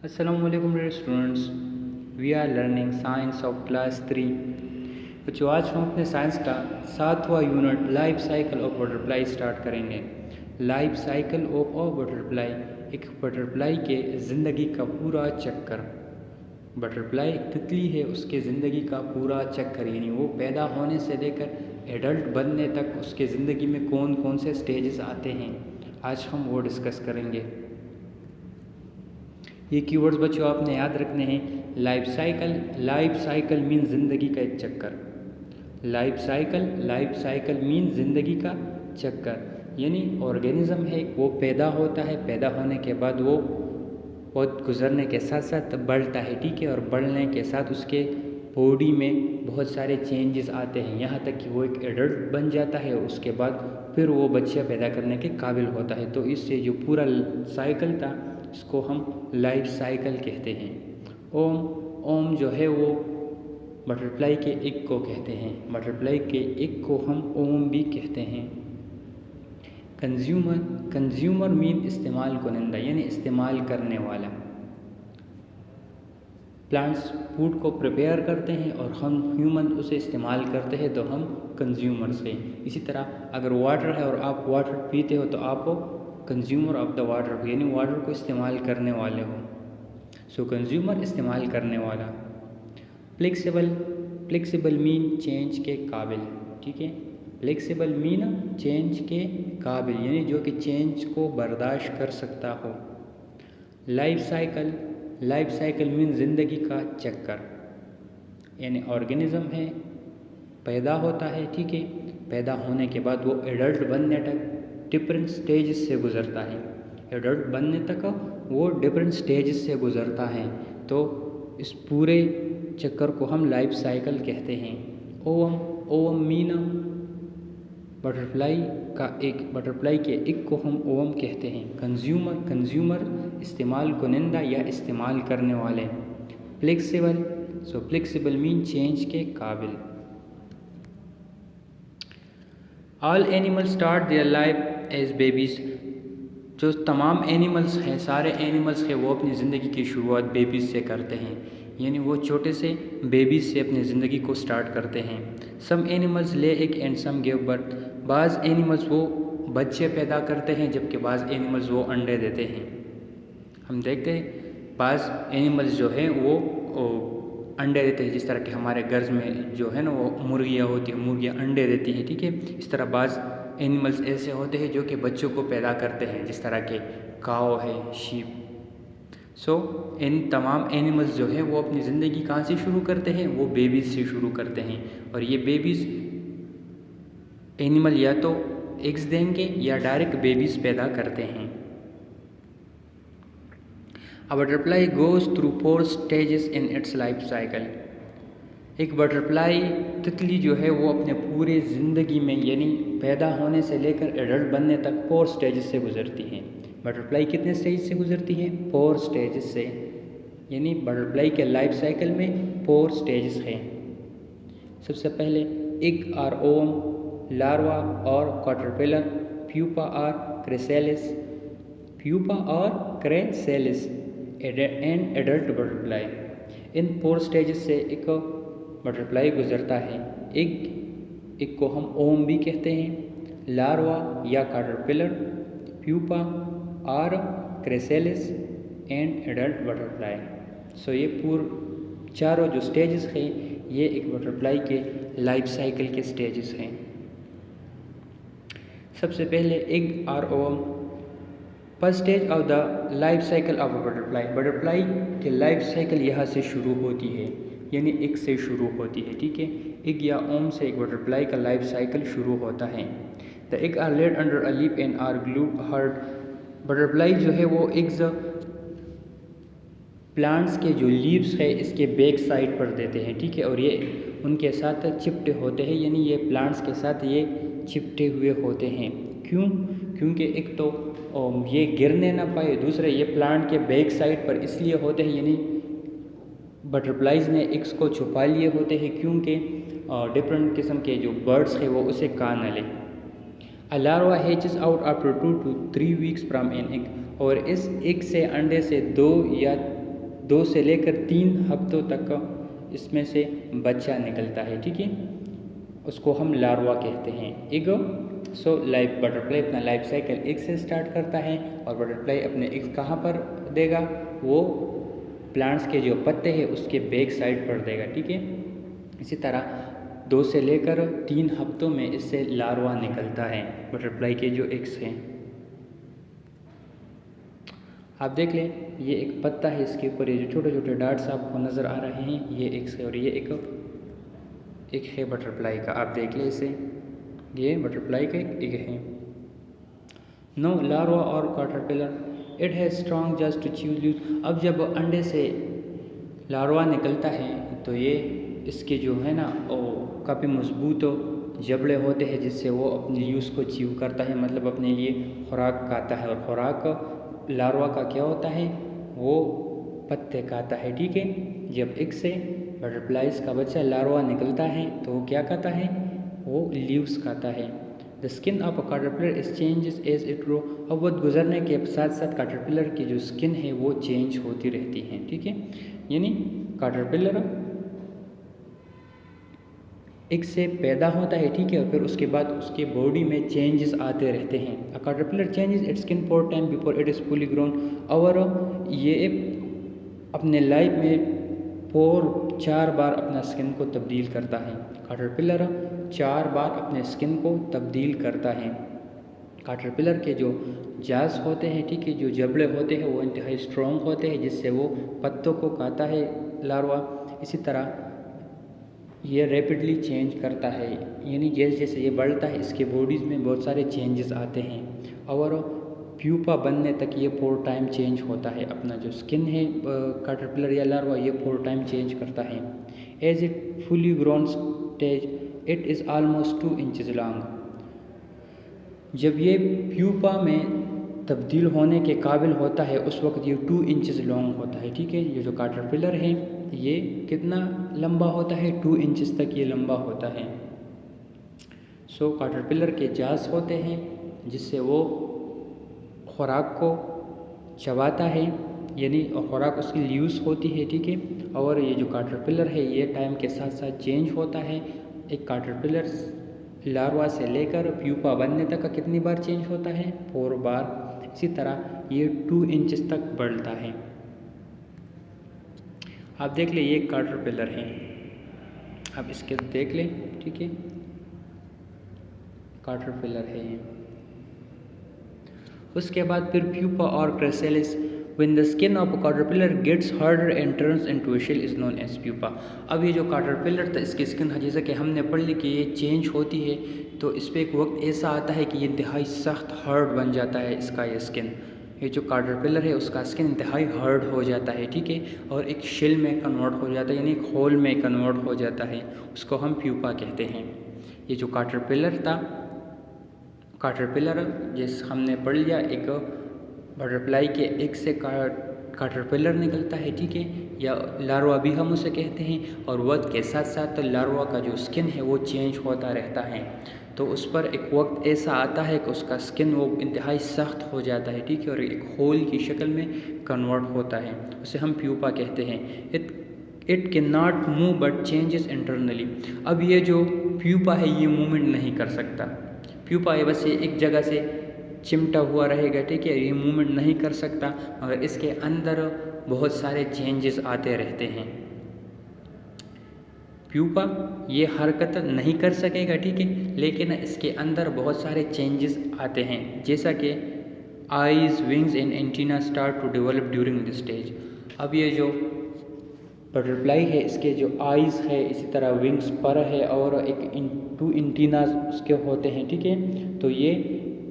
Assalamualaikum dear students. We are learning science of class 3. बच्चों आज हम अपने साइंस का 7वां unit life cycle of butterfly start करेंगे। Life cycle of a butterfly, एक बटरफ्लाई के ज़िंदगी का पूरा चक्कर। बटरफ्लाई तितली है, उसके ज़िंदगी का पूरा चक्कर, यानी वो पैदा होने से लेकर एडल्ट बनने तक उसके ज़िंदगी में कौन कौन से स्टेजेस आते हैं, आज हम वो डिस्कस करेंगे। ये कीवर्ड्स बच्चों आपने याद रखने हैं। लाइफ साइकिल मीन ज़िंदगी का एक चक्कर। लाइफ साइकिल मीन ज़िंदगी का चक्कर, यानी ऑर्गेनिज्म है, वो पैदा होता है, पैदा होने के बाद वो बहुत गुजरने के साथ साथ बढ़ता है, ठीक है, और बढ़ने के साथ उसके बॉडी में बहुत सारे चेंजेस आते हैं, यहाँ तक कि वो एक एडल्ट बन जाता है। उसके बाद फिर वो बच्चा पैदा करने के काबिल होता है। तो इससे जो पूरा साइकिल था इसको हम लाइफ साइकिल कहते हैं। ओम जो है वो बटरफ्लाई के एग को कहते हैं। बटरफ्लाई के एग को हम ओम भी कहते हैं। कंज्यूमर मीन इस्तेमाल कुनिंदा, यानी इस्तेमाल करने वाला। प्लांट्स फूड को प्रिपेयर करते हैं और हम ह्यूमन उसे इस्तेमाल करते हैं, तो हम कंज्यूमर्स हैं। इसी तरह अगर वाटर है और आप वाटर पीते हो तो आप कंज्यूमर ऑफ द वाटर हो, यानी वाटर को इस्तेमाल करने वाले हो। सो कंज्यूमर इस्तेमाल करने वाला। फ्लेक्सिबल मीन चेंज के काबिल, ठीक है। फ्लेक्सिबल मीन चेंज के काबिल, यानी जो कि चेंज को बर्दाश्त कर सकता हो। लाइफ साइकिल मीन ज़िंदगी का चक्कर, यानी ऑर्गेनिज्म है, पैदा होता है, ठीक है, पैदा होने के बाद वो एडल्ट बनने तक डिफरेंट स्टेजेस से गुज़रता है। एडल्ट बनने तक वो डिफरेंट स्टेजेस से गुज़रता है। तो इस पूरे चक्कर को हम लाइफ साइकिल कहते हैं। ओवम मीन बटरफ्लाई के एक को हम ओवम कहते हैं। कंज्यूमर इस्तेमाल कुनिंदा या इस्तेमाल करने वाले। फ्लेक्सिबल मीन चेंज के काबिल। All animal start their life as babies, जो तमाम एनिमल्स हैं, सारे एनिमल्स हैं, वो अपनी ज़िंदगी की शुरुआत बेबीज़ से करते हैं, यानी वो छोटे से बेबीज़ से अपनी ज़िंदगी को स्टार्ट करते हैं। Some animals lay egg and some give birth, बाज़ एनिमल्स वो बच्चे पैदा करते हैं जबकि बाज़ एनिमल्स वो अंडे देते हैं। हम देखते हैं बाज़ एनिमल्स जो हैं वो अंडे देते हैं, जिस तरह के हमारे घर में जो है ना वो मुर्गियाँ होती हैं, मुर्गियाँ अंडे देती हैं, ठीक है। इस तरह बाज़ एनिमल्स ऐसे होते हैं जो कि बच्चों को पैदा करते हैं, जिस तरह के काऊ है, शीप। सो इन तमाम एनिमल्स जो है वो अपनी ज़िंदगी कहाँ से शुरू करते हैं, वो बेबीज़ से शुरू करते हैं। और ये बेबीज़ एनिमल या तो एग्स देंगे या डायरेक्ट बेबीज़ पैदा करते हैं। A butterfly goes through 4 stages in its life cycle. एक बटरफ्लाई तितली जो है वो अपने पूरे ज़िंदगी में, यानी पैदा होने से लेकर एडल्ट बनने तक 4 स्टेजेस से गुजरती है। बटरफ्लाई कितने स्टेज से गुजरती है? 4 स्टेजेस से, यानी बटरफ्लाई के लाइफ साइकिल में 4 स्टेजेस हैं। सबसे पहले एग और ओवम, लार्वा और कैटरपिलर, प्यूपा और क्रेसेलिस एंड एडल्ट बटरफ्लाई। इन 4 स्टेजेस से एक बटरफ्लाई गुजरता है। एग को हम ओवम भी कहते हैं, लार्वा या कैटरपिलर, प्यूपा और क्रेसेलिस एंड एडल्ट बटरफ्लाई। सो ये चारों जो स्टेजेस हैं ये एक बटरफ्लाई के लाइफ साइकिल के स्टेजेस हैं। सबसे पहले एग और ovum. First stage of the life cycle of a butterfly, butterfly की लाइफ साइकिल यहाँ से शुरू होती है, यानी एग से शुरू होती है, ठीक है। एग या ओम से एक बटरफ्लाई का लाइफ साइकिल शुरू होता है। The egg are laid under a leaf and are glued hard. Butterfly जो है वो एग्स प्लांट्स के जो लीव्स है इसके बैक साइड पर देते हैं, ठीक है, और ये उनके साथ चिपटे होते हैं, यानी ये प्लांट्स के साथ ये चिपटे हुए होते हैं। क्योंकि एक तो ये गिरने ना पाए, दूसरे ये प्लांट के बैक साइड पर इसलिए होते हैं, यानी बटरफ्लाइज ने एग्स को छुपा लिए होते हैं क्योंकि डिफरेंट किस्म के जो बर्ड्स हैं वो उसे खा न लें। A larva hatches out after 2 to 3 weeks from an egg, और इस एग से अंडे से 2 या 2 से लेकर 3 हफ्तों तक इसमें से बच्चा निकलता है, ठीक है। उसको हम लार्वा कहते हैं, एग। सो लाइफ बटरफ्लाई अपना लाइफ साइकिल एग से स्टार्ट करता है और बटरफ्लाई अपने एग कहाँ पर देगा, वो प्लांट्स के जो पत्ते हैं उसके बैक साइड पर देगा, ठीक है। इसी तरह 2 से लेकर 3 हफ्तों में इससे लार्वा निकलता है बटरफ्लाई के जो एग्स हैं। आप देख लें, ये एक पत्ता है, इसके ऊपर ये जो छोटे छोटे डार्ट्स आपको नज़र आ रहे हैं, ये एग्स है और ये एक है बटरफ्लाई का। आप देख लें इसे, ये बटरफ्लाई का एक एग है। नो लार्वा और caterpillar it has strong just to chew leaves. अब जब अंडे से लार्वा निकलता है तो ये इसके जो है ना वो काफ़ी मजबूत जबड़े होते हैं जिससे वो अपनी लीव्स को च्यू करता है, मतलब अपने लिए खुराक खाता है। और खुराक लार्वा का क्या होता है, वो पत्ते खाता है, ठीक है। जब एक से बटरफ्लाइज का बच्चा लार्वा निकलता है तो वो क्या खाता है, वो लीव्स खाता है। The skin of a caterpillar is changes as it grow. अब वक्त गुजरने के साथ साथ कैटरपिलर की जो स्किन है वो चेंज होती रहती है, ठीक है। यानी कैटरपिलर एक से पैदा होता है, ठीक है, और फिर उसके बाद उसके बॉडी में चेंजेस आते रहते हैं। A caterpillar changes its skin 4 time before it is fully grown. और ये अपने लाइफ में 4 बार अपना स्किन को तब्दील करता है। कैटरपिलर 4 बार अपने स्किन को तब्दील करता है। कैटरपिलर के जो जाज होते हैं, ठीक है, जो जबड़े होते हैं वो इंतहाई स्ट्रॉन्ग होते हैं जिससे वो पत्तों को खाता है लार्वा। इसी तरह ये रैपिडली चेंज करता है, यानी जैसे जैसे ये बढ़ता है इसके बॉडीज़ में बहुत सारे चेंजेस आते हैं। और प्यूपा बनने तक ये 4 टाइम चेंज होता है। अपना जो स्किन है कैटरपिलर या लार्वा ये 4 टाइम चेंज करता है। As it fully grown stage it is almost 2 inches long. जब ये प्यूपा में तब्दील होने के काबिल होता है उस वक्त ये 2 इंचेस लॉन्ग होता है, ठीक है। ये जो कैटरपिलर है ये कितना लंबा होता है, 2 इंचेस तक ये लंबा होता है। सो कैटरपिलर के जास होते हैं जिससे वो खुराक को चबाता है, यानी खुराक उसकी लीव्स होती है, ठीक है। और ये जो कैटरपिलर है ये टाइम के साथ साथ चेंज होता है। एक कैटरपिलर लार्वा से लेकर प्यूपा बनने तक का कितनी बार चेंज होता है, 4 बार। इसी तरह ये 2 इंचेस तक बढ़ता है। आप देख ले, ये कैटरपिलर है, आप इसके देख लें, ठीक है, कैटरपिलर है ये। उसके बाद फिर प्यूपा और क्राइसैलिस। When the skin of a caterpillar gets harder and turns into a shell is known as pupa। अब ये जो कैटरपिलर था इसकी स्किन जैसा कि हमने पढ़ ली कि ये चेंज होती है, तो इस पर एक वक्त ऐसा आता है कि ये इंतहाई सख्त हार्ड बन जाता है इसका ये स्किन। ये जो कैटरपिलर है उसका स्किन इंतहाई हार्ड हो जाता है, ठीक है, और एक शेल में कन्वर्ट हो जाता है, यानी एक होल में कन्वर्ट हो जाता है, उसको हम प्यूपा कहते हैं। ये जो कैटरपिलर था, कैटरपिलर जैसे हमने पढ़ लिया, एक बटरफ्लाई के एग से कैटरपिलर निकलता है, ठीक है, या लार्वा भी हम उसे कहते हैं। और वक्त के साथ साथ लार्वा का जो स्किन है वो चेंज होता रहता है, तो उस पर एक वक्त ऐसा आता है कि उसका स्किन वो इंतहाई सख्त हो जाता है, ठीक है, और एक होल की शक्ल में कन्वर्ट होता है, उसे हम प्यूपा कहते हैं। It can not move but changes internally. अब ये जो प्यूपा है ये मूवमेंट नहीं कर सकता। प्यूपा ये बस ये एक जगह से चिमटा हुआ रहेगा, ठीक है, ये मूवमेंट नहीं कर सकता, मगर इसके अंदर बहुत सारे चेंजेस आते रहते हैं। प्यूपा ये हरकत नहीं कर सकेगा, ठीक है, लेकिन इसके अंदर बहुत सारे चेंजेस आते हैं, जैसा कि eyes, wings and antenna start to develop during this stage. अब ये जो बटरफ्लाई है इसके जो आईज है, इसी तरह विंग्स पर है और एक 2 एंटीना उसके होते हैं, ठीक है, तो ये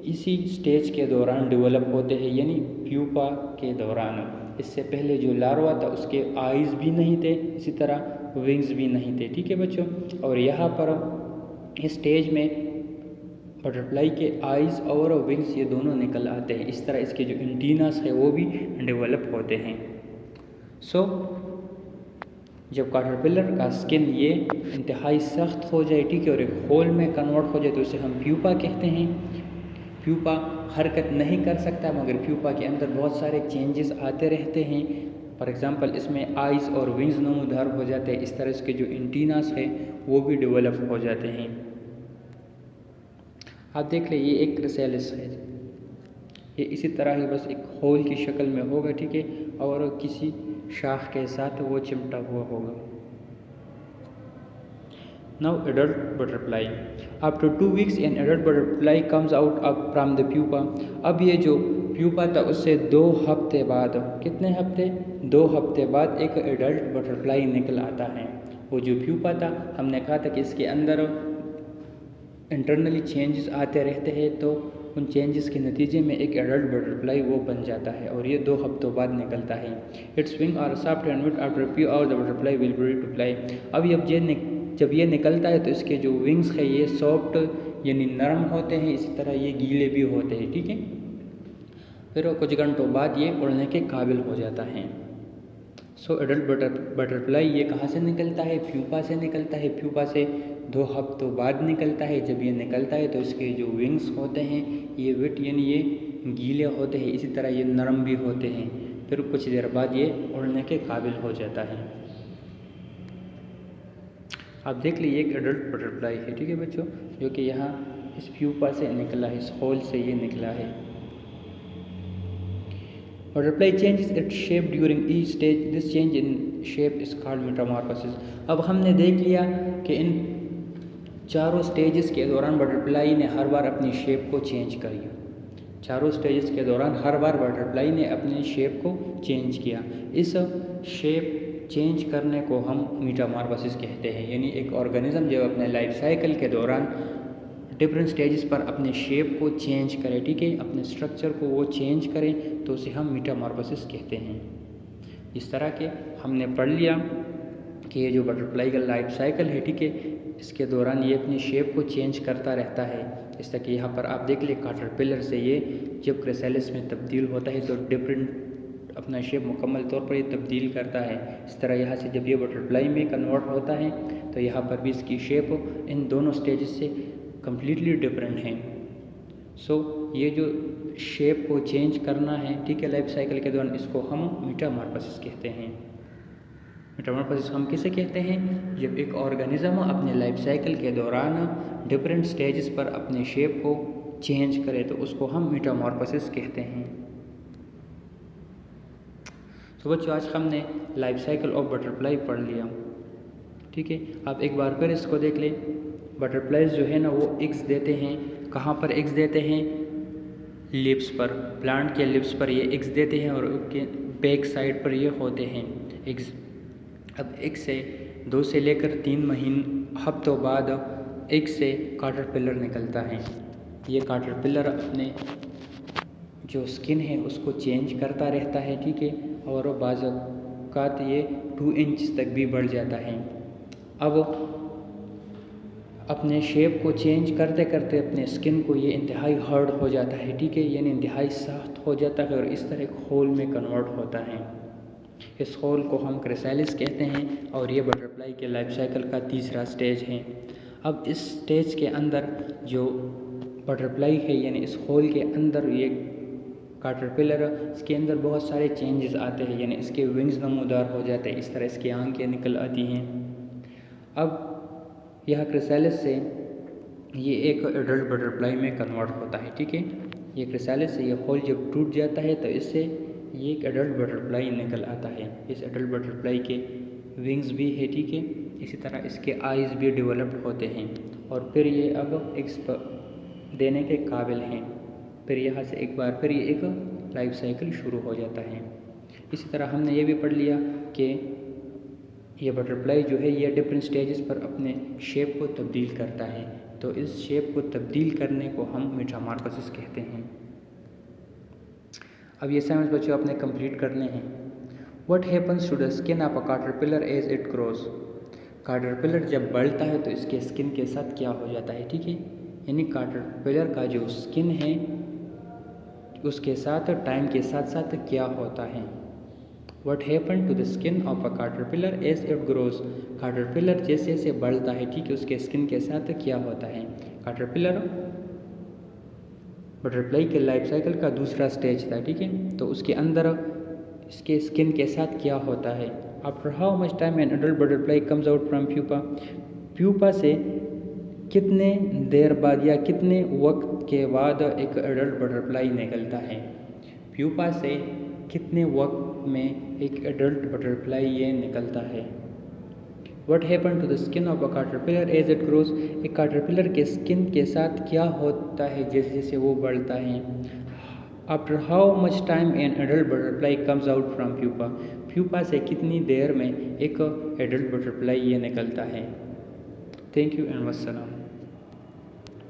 इसी स्टेज के दौरान डेवलप होते हैं, यानी प्यूपा के दौरान। इससे पहले जो लार्वा था उसके आईज भी नहीं थे, इसी तरह विंग्स भी नहीं थे, ठीक है बच्चों। और यहाँ पर इस स्टेज में बटरफ्लाई के आईज और विंग्स ये दोनों निकल आते हैं, इस तरह इसके जो एंटीनास है वो भी डेवलप होते हैं। सो जब कैटरपिलर का स्किन ये इंतहाई सख्त हो जाए, ठीक है, और एक होल में कन्वर्ट हो जाए तो उसे हम प्यूपा कहते हैं। प्यूपा हरकत नहीं कर सकता, मगर प्यूपा के अंदर बहुत सारे चेंजेस आते रहते हैं। फॉर एग्ज़ाम्पल इसमें आइज़ और विंग्स नमूदार हो जाते हैं। इस तरह इसके जो एंटीनास है वो भी डेवलप हो जाते हैं। आप देख लें ये एक क्रिसैलिस है, ये इसी तरह ही बस एक होल की शक्ल में होगा, ठीक है, और किसी शाख के साथ वो चिमटा हुआ होगा। Now adult butterfly. After 2 weeks an adult butterfly comes out up from the pupa. अब ये जो प्यूपा था उससे 2 हफ्ते बाद, कितने हफ्ते? 2 हफ्ते बाद एक एडल्ट बटरफ्लाई निकल आता है। वो जो प्यूपा था हमने कहा था कि इसके अंदर इंटरनली चेंजेस आते रहते हैं, तो उन चेंजेस के नतीजे में एक एडल्ट बटरफ्लाई वो बन जाता है और ये 2 हफ्तों बाद निकलता है। Its wing are soft and wet after pupa और the butterfly will be ready to fly. अब जब ये निकलता है तो इसके जो विंग्स है ये सॉफ्ट यानी नरम होते हैं, इसी तरह ये गीले भी होते हैं, ठीक है। फिर कुछ घंटों बाद ये उड़ने के काबिल हो जाता है। सो एडल्ट बटरफ्लाई ये कहाँ से निकलता है? प्यूपा से निकलता है। प्यूपा से 2 हफ्तों बाद निकलता है। जब ये निकलता है तो इसके जो विंग्स होते हैं ये वेट यानी ये गीले होते हैं, इसी तरह ये नरम भी होते हैं। फिर कुछ देर बाद ये उड़ने के काबिल हो जाता है। आप देख लीजिए एक एडल्ट बटरफ्लाई है, ठीक है बच्चों, जो कि यहाँ इस प्यूपा से निकला है, इस होल से ये निकला है। Butterfly changes its shape during each stage, this change in shape is called Metamorphosis. अब हमने देख लिया कि इन चारों स्टेजेस के दौरान बटरफ्लाई ने हर बार अपनी शेप को चेंज किया। चारों स्टेजेस के दौरान हर बार बटरफ्लाई ने अपनी शेप को चेंज किया। इस शेप चेंज करने को हम मेटामॉर्फोसिस कहते हैं। यानी एक ऑर्गेनिज्म जब अपने लाइफ साइकिल के दौरान डिफरेंट स्टेजेस पर अपने शेप को चेंज करे, ठीक है, अपने स्ट्रक्चर को वो चेंज करें, तो उसे हम मेटामॉर्फोसिस कहते हैं। इस तरह के हमने पढ़ लिया कि ये जो बटरफ्लाई का लाइफ साइकिल है, ठीक है, इसके दौरान ये अपनी शेप को चेंज करता रहता है। जैसा कि यहाँ पर आप देख ले कैटरपिलर से ये जब क्रिसैलिस में तब्दील होता है तो डिफरेंट अपना शेप मुकम्मल तौर पर ये तब्दील करता है। इस तरह यहाँ से जब ये बटरफ्लाई में कन्वर्ट होता है तो यहाँ पर भी इसकी शेप इन दोनों स्टेजेस से कम्प्लीटली डिफरेंट है। सो ये जो शेप को चेंज करना है, ठीक है, लाइफ साइकिल के दौरान, इसको हम मेटामॉर्फोसिस कहते हैं। मेटामॉर्फोसिस हम किसे कहते हैं? जब एक ऑर्गेनिज्म अपने लाइफ साइकिल के दौरान डिफरेंट स्टेजेस पर अपने शेप को चेंज करे तो उसको हम मेटामॉर्फोसिस कहते हैं। तो बच्चों आज हमने लाइफ साइकिल ऑफ बटरफ्लाई पढ़ लिया, ठीक है। आप एक बार फिर इसको देख लें। बटरफ्लाइज जो है ना वो एग्स देते हैं। कहाँ पर एग्स देते हैं? लिप्स पर, प्लांट के लिप्स पर ये एग्स देते हैं और उसके बैक साइड पर ये होते हैं एग्स। अब एग से 2 से लेकर 3 हफ्तों बाद एग से कैटरपिलर निकलता है। ये कैटरपिलर अपने जो स्किन है उसको चेंज करता रहता है, ठीक है, और बाज़ औक़ात ये 2 इंच तक भी बढ़ जाता है। अब अपने शेप को चेंज करते करते अपने स्किन को ये इंतहाई हार्ड हो जाता है, ठीक है, यानी इंतहाई सख्त हो जाता है और इस तरह एक होल में कन्वर्ट होता है। इस होल को हम क्रिसैलिस कहते हैं और ये बटरफ्लाई के लाइफ साइकिल का तीसरा स्टेज है। अब इस स्टेज के अंदर जो बटरफ्लाई है यानी इस होल के अंदर ये कैटरपिलर, इसके अंदर बहुत सारे चेंजेस आते हैं, यानी इसके विंग्स नमूदार हो जाते हैं, इस तरह इसकी आंखें निकल आती हैं। अब यह क्रिसैलिस से ये एक एडल्ट बटरफ्लाई में कन्वर्ट होता है, ठीक है। ये क्रिसैलिस से ये होल जब टूट जाता है तो इससे ये एक एडल्ट बटरफ्लाई निकल आता है। इस एडल्ट बटरफ्लाई के विंग्स भी है, ठीक है, इसी तरह इसके आइज़ भी डेवलप्ड होते हैं और फिर ये अब एग्स देने के काबिल हैं। फिर यहाँ से एक बार फिर ये एक लाइफ साइकिल शुरू हो जाता है। इसी तरह हमने ये भी पढ़ लिया कि ये बटरफ्लाई जो है ये डिफरेंट स्टेजेस पर अपने शेप को तब्दील करता है, तो इस शेप को तब्दील करने को हम मेटामॉर्फोसिस कहते हैं। अब ये सेमेंस बच्चों आपने कंप्लीट करने हैं। What happens to the skin of a caterpillar as it grows. Caterpillar जब बढ़ता है तो इसके स्किन के साथ क्या हो जाता है, ठीक है, यानी कैटरपिलर का जो स्किन है उसके साथ टाइम के साथ साथ क्या होता है। What happened to the skin of a caterpillar as it grows? Caterpillar जैसे जैसे बढ़ता है, ठीक है, उसके स्किन के साथ क्या होता है। कैटरपिलर बटरफ्लाई के लाइफ साइकिल का दूसरा स्टेज था, ठीक है, तो उसके अंदर इसके स्किन के साथ क्या होता है। After how much time an adult butterfly comes out from pupa, pupa से कितने देर बाद या कितने वक्त के बाद एक एडल्ट बटरफ्लाई निकलता है। प्यूपा से कितने वक्त में एक एडल्ट बटरफ्लाई ये निकलता है। What happened to the skin of a caterpillar as it grows? एक caterpillar के स्किन के साथ क्या होता है जैसे जैसे वो बढ़ता है। After how much time an adult butterfly comes out from pupa? Pupa से कितनी देर में एक एडल्ट बटरफ्लाई ये निकलता है। Thank you and वस्सलाम।